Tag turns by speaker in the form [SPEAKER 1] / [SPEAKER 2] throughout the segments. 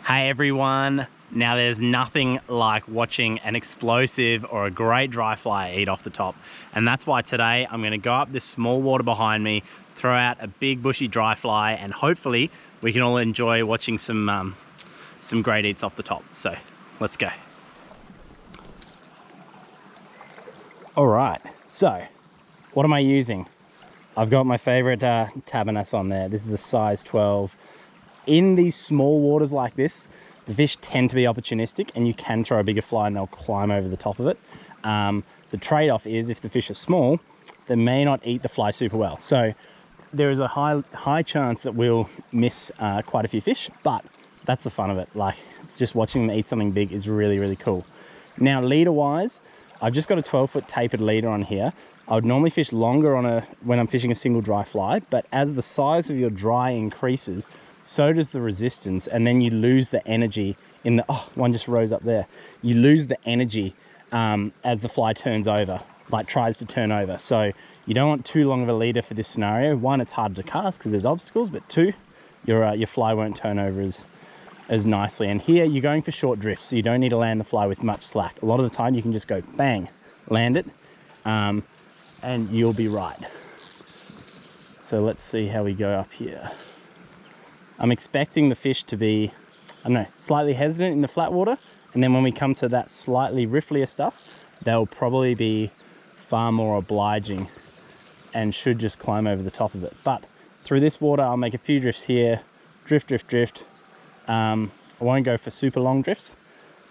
[SPEAKER 1] Hey everyone, now there's nothing like watching an explosive or a great dry fly eat off the top, and that's why today I'm going to go up this small water behind me, throw out a big bushy dry fly, and hopefully we can all enjoy watching some great eats off the top. So let's go. Alright, so what am I using? I've got my favorite tabernas on there. This is a size 12. In these small waters like this, the fish tend to be opportunistic and you can throw a bigger fly and they'll climb over the top of it. The trade-off is if the fish are small, they may not eat the fly super well. So there is a high chance that we'll miss quite a few fish, but that's the fun of it. Like, just watching them eat something big is really, really cool. Now, leader-wise, I've just got a 12-foot tapered leader on here. I would normally fish longer when I'm fishing a single dry fly, but as the size of your dry increases, so does the resistance, and then you lose the energy in the, oh, one just rose up there. You lose the energy as the fly turns over, like tries to turn over. So you don't want too long of a leader for this scenario. One, it's harder to cast because there's obstacles, but two, your fly won't turn over as nicely. And here you're going for short drifts, so you don't need to land the fly with much slack. A lot of the time you can just go bang, land it, and you'll be right. So let's see how we go up here. I'm expecting the fish to be, I don't know, slightly hesitant in the flat water, and then when we come to that slightly rifflier stuff, they'll probably be far more obliging and should just climb over the top of it. But through this water, I'll make a few drifts here, drift. I won't go for super long drifts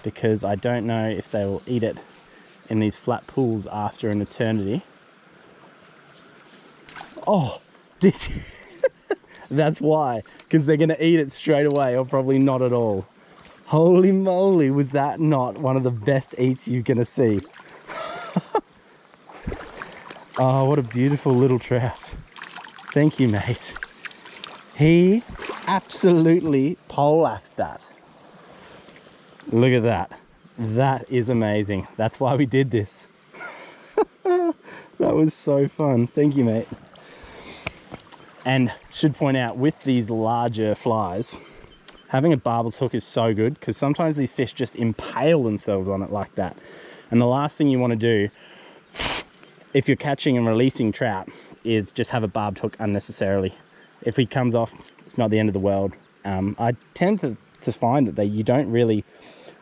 [SPEAKER 1] because I don't know if they will eat it in these flat pools after an eternity. Oh, did you? That's why, because they're going to eat it straight away, or probably not at all. Holy moly, was that not one of the best eats you're going to see? Oh, what a beautiful little trout. Thank you, mate. He absolutely poleaxed that. Look at that. That is amazing. That's why we did this. That was so fun. Thank you, mate. And should point out, with these larger flies, having a barbeled hook is so good because sometimes these fish just impale themselves on it like that. And the last thing you want to do if you're catching and releasing trout is just have a barbed hook unnecessarily. If he comes off, it's not the end of the world. I tend to find that you don't really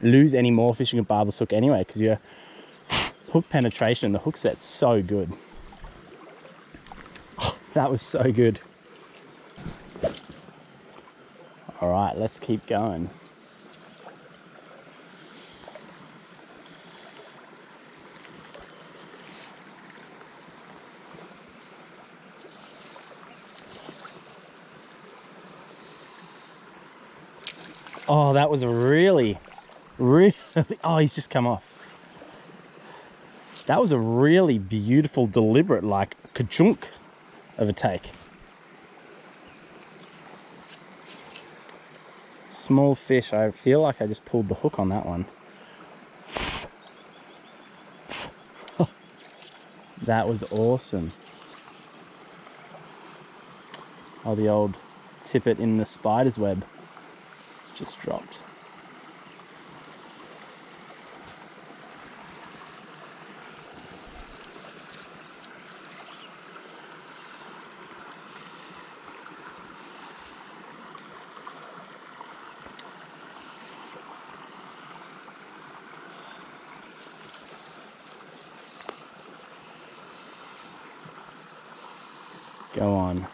[SPEAKER 1] lose any more fishing a barbeled hook anyway, because your hook penetration, the hook set's so good. Oh, that was so good. All right, let's keep going. Oh, that was a really, oh, he's just come off. That was a really beautiful, deliberate, like, ka-chunk of a take. Small fish. I feel like I just pulled the hook on that one. That was awesome. Oh, the old tippet in the spider's web. It's just dropped. Go on.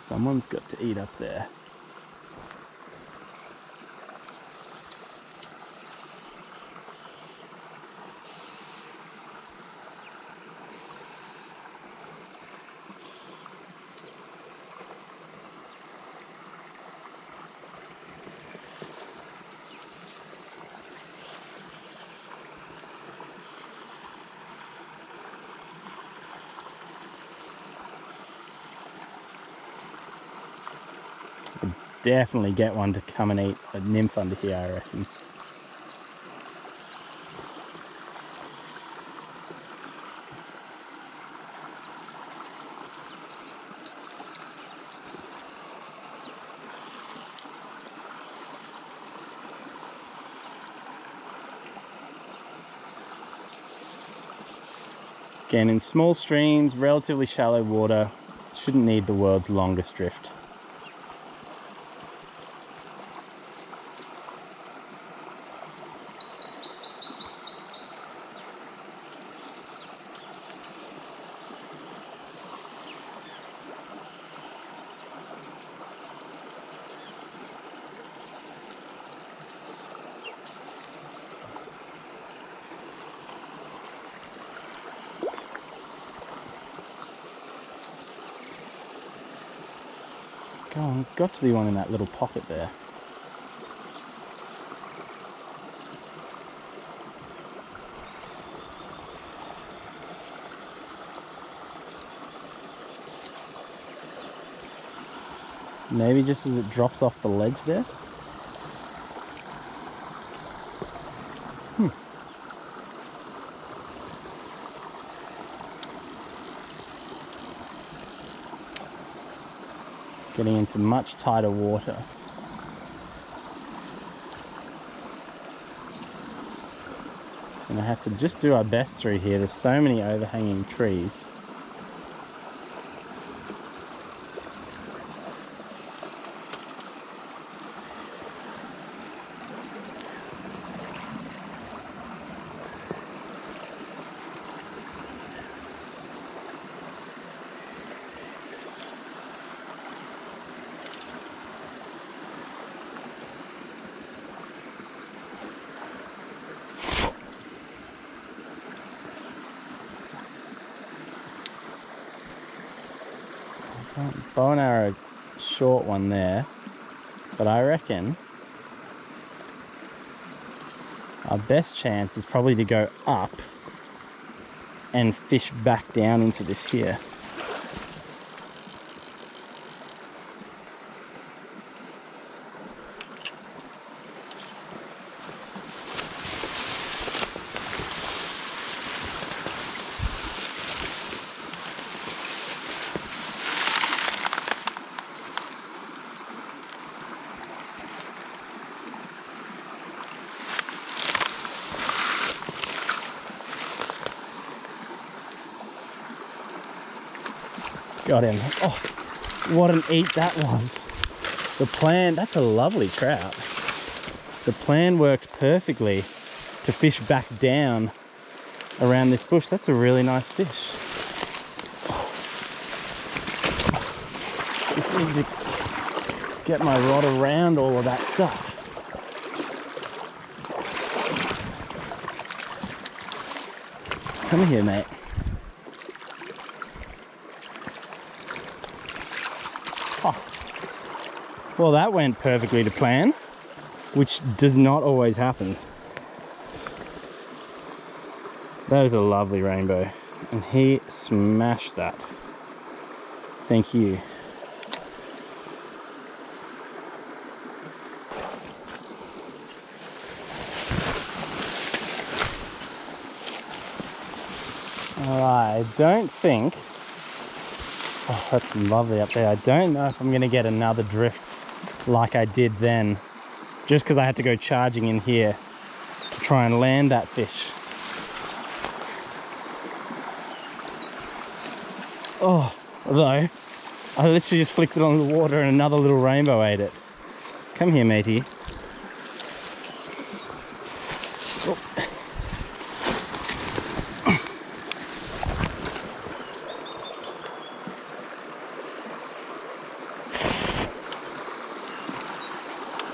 [SPEAKER 1] Someone's got to eat up there. Definitely get one to come and eat a nymph under here, I reckon. Again, in small streams, relatively shallow water, shouldn't need the world's longest drift. Go on, there's got to be one in that little pocket there. Maybe just as it drops off the ledge there. Getting into much tighter water. So we're gonna have to just do our best through here. There's so many overhanging trees. Bow and arrow, short one there, but I reckon our best chance is probably to go up and fish back down into this here. Got him. Oh, what an eat that was. The plan, that's a lovely trout. The plan worked perfectly to fish back down around this bush. That's a really nice fish. Just need to get my rod around all of that stuff. Come here, mate. Well, that went perfectly to plan, which does not always happen. That is a lovely rainbow, and he smashed that. Thank you. Alright, I don't think... Oh, that's lovely up there. I don't know if I'm going to get another drift like I did then, just because I had to go charging in here to try and land that fish. Oh, although I literally just flicked it on the water and another little rainbow ate it. Come here, matey. Oh.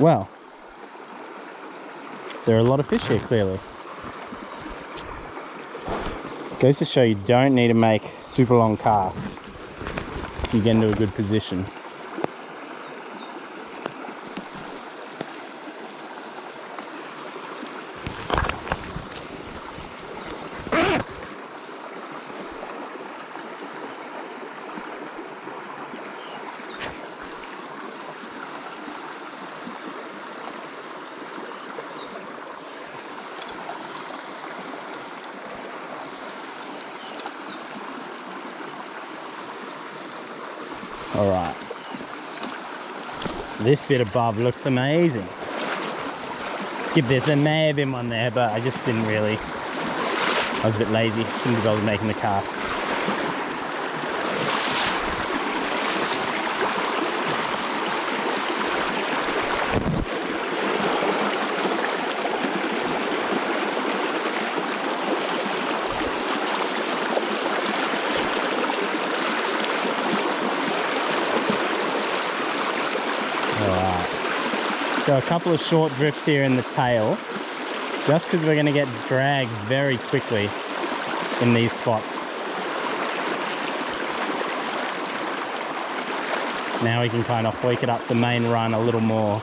[SPEAKER 1] Well, there are a lot of fish here, clearly. Goes to show you don't need to make super long cast if you get into a good position. All right, this bit above looks amazing. Skip this, there may have been one there, but I just didn't really I was a bit lazy, couldn't be bothered making the cast. So a couple of short drifts here in the tail, just because we're going to get dragged very quickly in these spots. Now we can kind of hoik it up the main run a little more.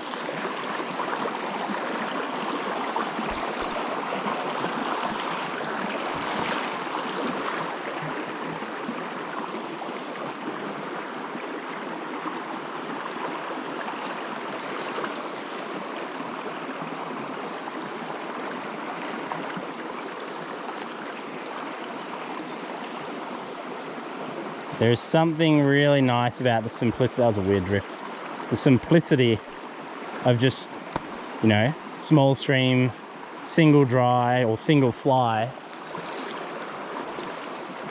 [SPEAKER 1] There's something really nice about the simplicity. That was a weird drift. The simplicity of just, you know, small stream, single dry or single fly,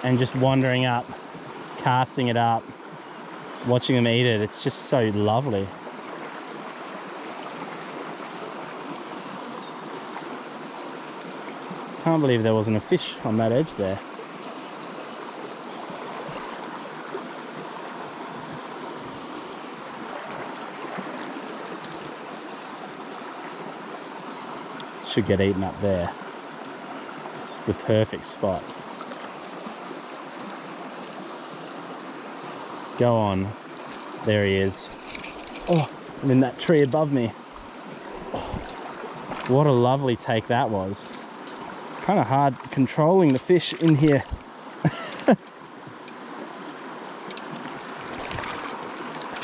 [SPEAKER 1] and just wandering up, casting it up, watching them eat it. It's just so lovely. Can't believe there wasn't a fish on that edge there. Should get eaten up there. It's the perfect spot. Go on. There he is. Oh, I'm in that tree above me. Oh, what a lovely take that was. Kind of hard controlling the fish in here.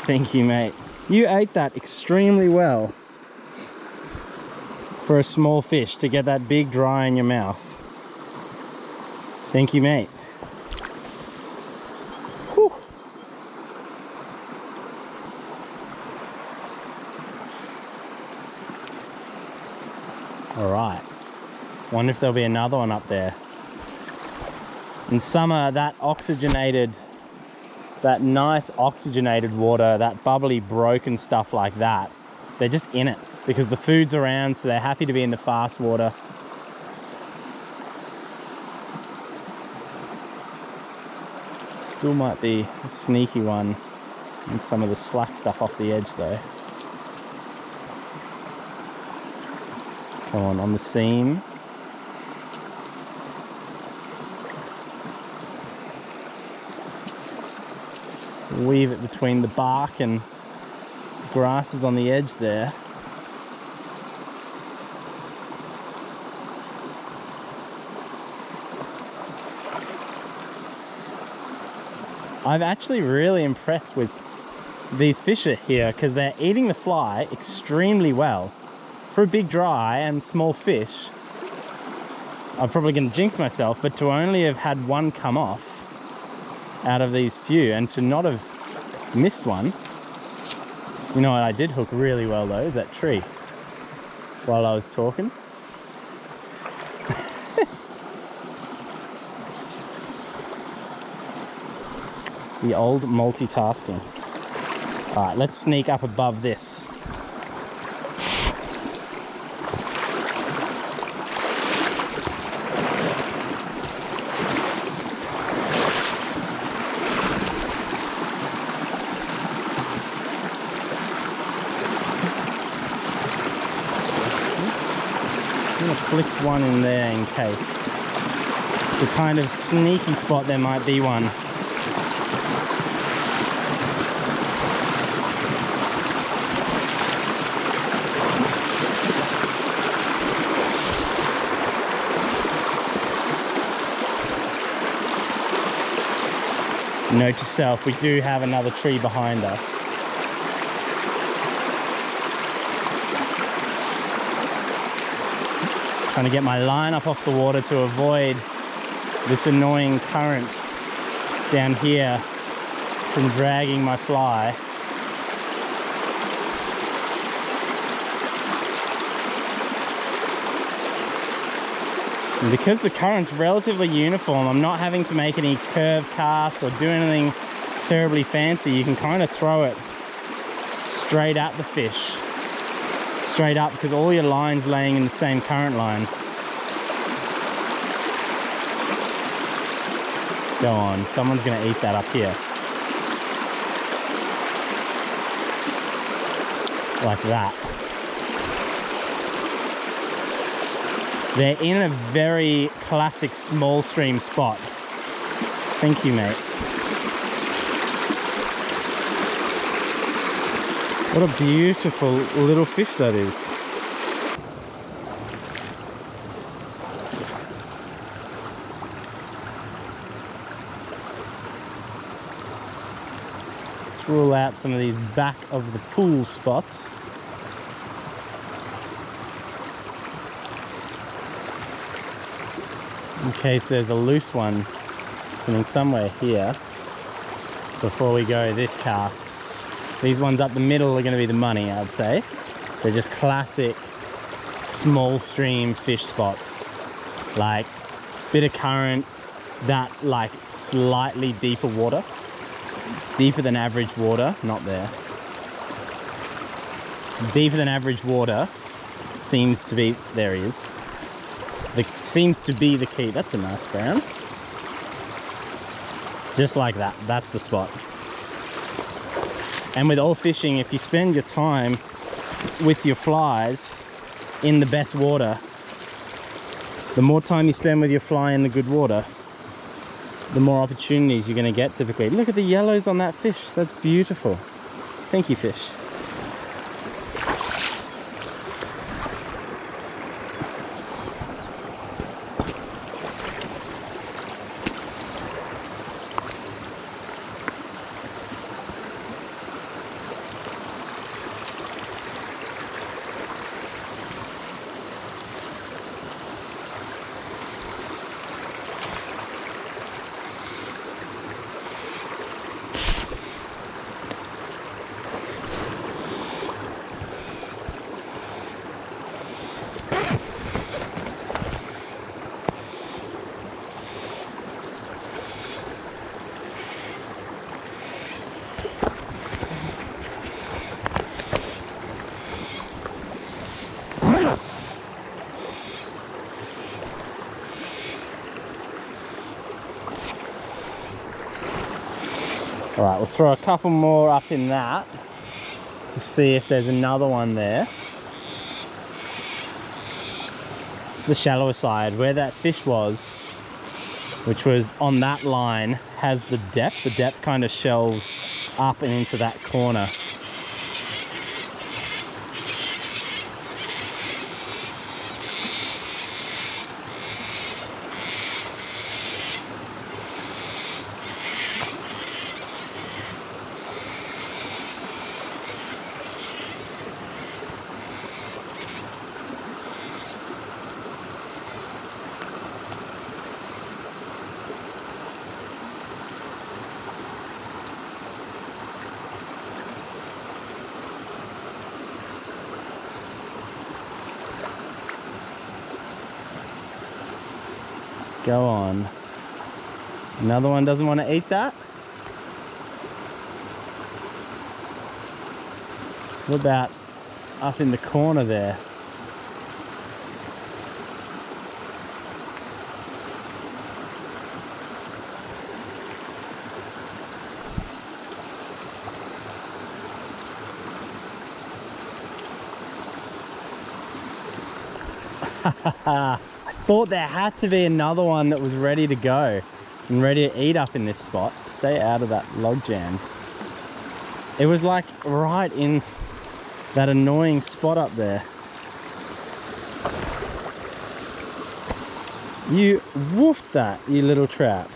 [SPEAKER 1] Thank you, mate. You ate that extremely well. For a small fish to get that big dry in your mouth. Thank you, mate. Whew. All right. Wonder if there'll be another one up there. In summer, that oxygenated, that nice oxygenated water, that bubbly broken stuff like that, they're just in it. Because the food's around, so they're happy to be in the fast water. Still might be a sneaky one and some of the slack stuff off the edge though. Come on the seam. Weave it between the bark and grasses on the edge there. I'm actually really impressed with these fish here because they're eating the fly extremely well. For a big dry and small fish, I'm probably going to jinx myself, but to only have had one come off out of these few and to not have missed one. You know what I did hook really well though, is that tree while I was talking. The old multitasking. All right, let's sneak up above this. I'm gonna flick one in there in case. The kind of sneaky spot there might be one. Note to self, we do have another tree behind us. Trying to get my line up off the water to avoid this annoying current down here from dragging my fly. And because the current's relatively uniform, I'm not having to make any curve casts or do anything terribly fancy. You can kind of throw it straight at the fish. Straight up, because all your line's laying in the same current line. Go on, someone's going to eat that up here. Like that. They're in a very classic small stream spot. Thank you, mate. What a beautiful little fish that is. Let's rule out some of these back of the pool spots. In case there's a loose one sitting somewhere here before we go this cast. These ones up the middle are going to be the money, I'd say. They're just classic small stream fish spots. Like, bit of current, that like slightly deeper water. Deeper than average water, not there. Deeper than average water seems to be, there he is. Seems to be the key. That's a nice brown. Just like that, that's the spot. And with all fishing, if you spend your time with your flies in the best water, the more time you spend with your fly in the good water, the more opportunities you're going to get typically. Look at the yellows on that fish. That's beautiful. Thank you, fish. All right, we'll throw a couple more up in that to see if there's another one there. It's the shallower side where that fish was, which was on that line, has the depth. The depth kind of shelves up and into that corner. Go on. Another one doesn't want to eat that? What about up in the corner there? I thought there had to be another one that was ready to go and ready to eat up in this spot. Stay out of that log jam. It was like right in that annoying spot up there. You woofed that, you little trout.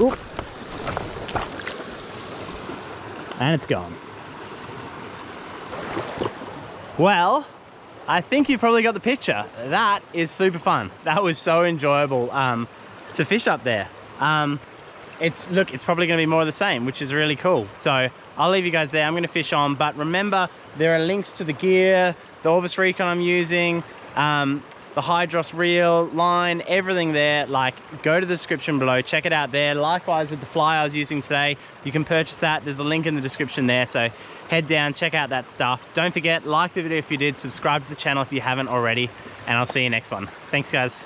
[SPEAKER 1] Oop. And it's gone. Well, I think you've probably got the picture. That is super fun. That was so enjoyable to fish up there. it's probably going to be more of the same, which is really cool. So I'll leave you guys there. I'm going to fish on, but remember, there are links to the gear, the Orvis Recon I'm using, the Hydros reel, line, everything there. Like, go to the description below, check it out there. Likewise with the fly I was using today, you can purchase that. There's a link in the description there, so head down, check out that stuff. Don't forget, like the video if you did, subscribe to the channel if you haven't already, and I'll see you next one. Thanks guys.